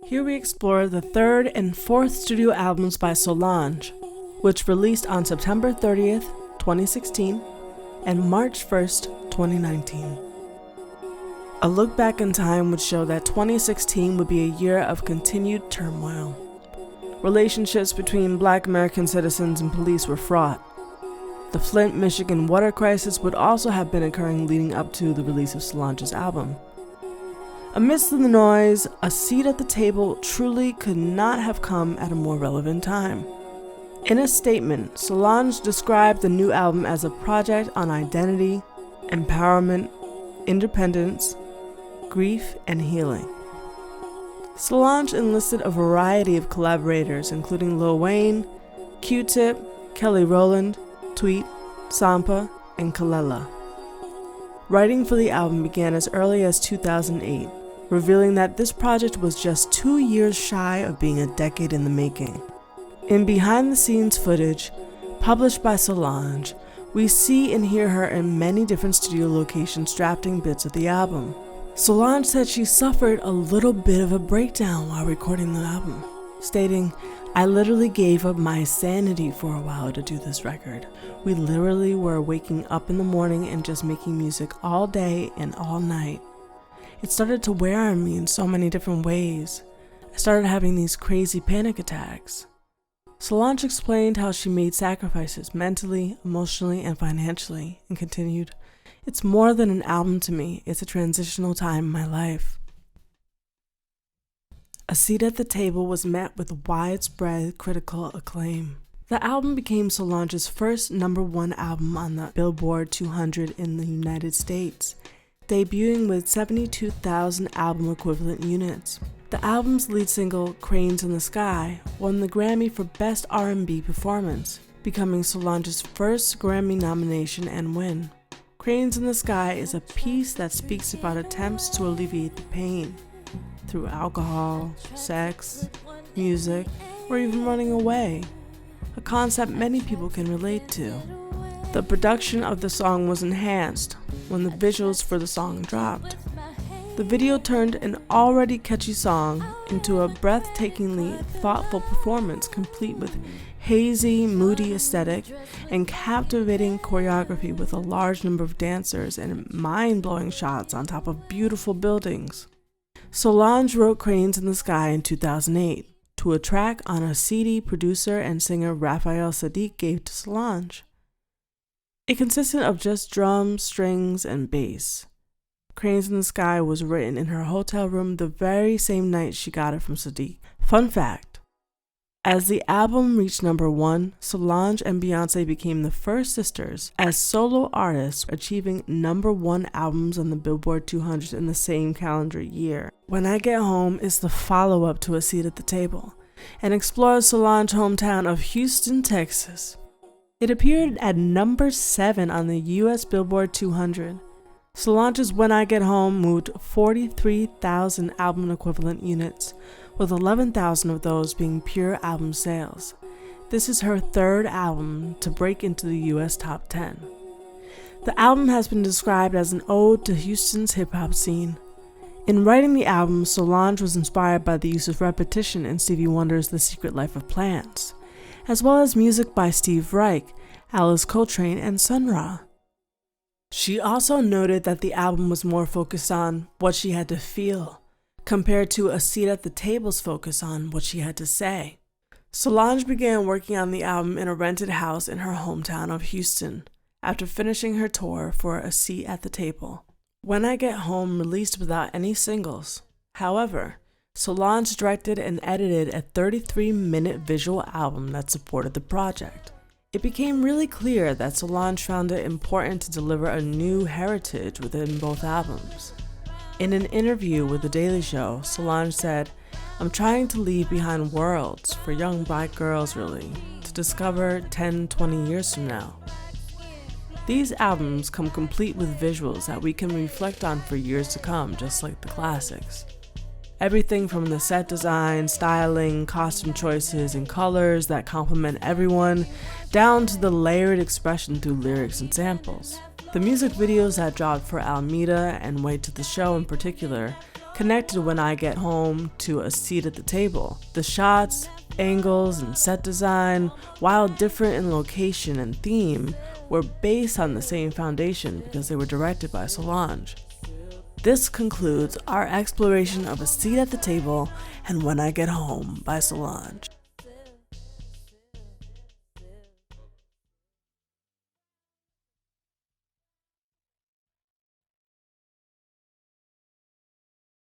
Here we explore the third and fourth studio albums by Solange, which released on September 30th, 2016 and March 1st, 2019. A look back in time would show that 2016 would be a year of continued turmoil. Relationships between Black American citizens and police were fraught. The Flint, Michigan water crisis would also have been occurring leading up to the release of Solange's album. Amidst the noise, a seat at the table truly could not have come at a more relevant time. In a statement, Solange described the new album as a project on identity, empowerment, independence, grief, and healing. Solange enlisted a variety of collaborators, including Lil Wayne, Q-Tip, Kelly Rowland, Tweet, Sampa, and Kelela. Writing for the album began as early as 2008, revealing that this project was just 2 years shy of being a decade in the making. In behind-the-scenes footage, published by Solange, we see and hear her in many different studio locations drafting bits of the album. Solange said she suffered a little bit of a breakdown while recording the album, stating, "I literally gave up my sanity for a while to do this record. We literally were waking up in the morning and just making music all day and all night. It started to wear on me in so many different ways. I started having these crazy panic attacks." Solange explained how she made sacrifices mentally, emotionally, and financially, and continued, "It's more than an album to me, it's a transitional time in my life." A Seat at the Table was met with widespread critical acclaim. The album became Solange's first #1 album on the Billboard 200 in the United States, debuting with 72,000 album equivalent units. The album's lead single, Cranes in the Sky, won the Grammy for Best R&B Performance, becoming Solange's first Grammy nomination and win. Cranes in the Sky is a piece that speaks about attempts to alleviate the pain through alcohol, sex, music, or even running away, a concept many people can relate to. The production of the song was enhanced when the visuals for the song dropped. The video turned an already catchy song into a breathtakingly thoughtful performance complete with hazy, moody aesthetic and captivating choreography with a large number of dancers and mind-blowing shots on top of beautiful buildings. Solange wrote Cranes in the Sky in 2008 to a track on a CD producer and singer Raphael Saadiq gave to Solange. It consisted of just drums, strings, and bass. Cranes in the Sky was written in her hotel room the very same night she got it from Saadiq. Fun fact, as the album reached #1, Solange and Beyoncé became the first sisters as solo artists, achieving #1 albums on the Billboard 200 in the same calendar year. When I Get Home is the follow-up to A Seat at the Table and explores Solange's hometown of Houston, Texas. It appeared at #7 on the US Billboard 200. Solange's When I Get Home moved 43,000 album equivalent units, with 11,000 of those being pure album sales. This is her third album to break into the US top 10. The album has been described as an ode to Houston's hip-hop scene. In writing the album, Solange was inspired by the use of repetition in Stevie Wonder's The Secret Life of Plants, as well as music by Steve Reich, Alice Coltrane, and Sun Ra. She also noted that the album was more focused on what she had to feel, compared to A Seat at the Table's focus on what she had to say. Solange began working on the album in a rented house in her hometown of Houston, after finishing her tour for A Seat at the Table. When I Get Home released without any singles. However, Solange directed and edited a 33-minute visual album that supported the project. It became really clear that Solange found it important to deliver a new heritage within both albums. In an interview with The Daily Show, Solange said, "I'm trying to leave behind worlds for young Black girls, really, to discover 10, 20 years from now. These albums come complete with visuals that we can reflect on for years to come, just like the classics. Everything from the set design, styling, costume choices, and colors that complement everyone, down to the layered expression through lyrics and samples. The music videos that dropped for Alameda and Wait to the Show in particular connected When I Get Home to A Seat at the Table. The shots, angles, and set design, while different in location and theme, were based on the same foundation because they were directed by Solange. This concludes our exploration of A Seat at the Table and When I Get Home by Solange.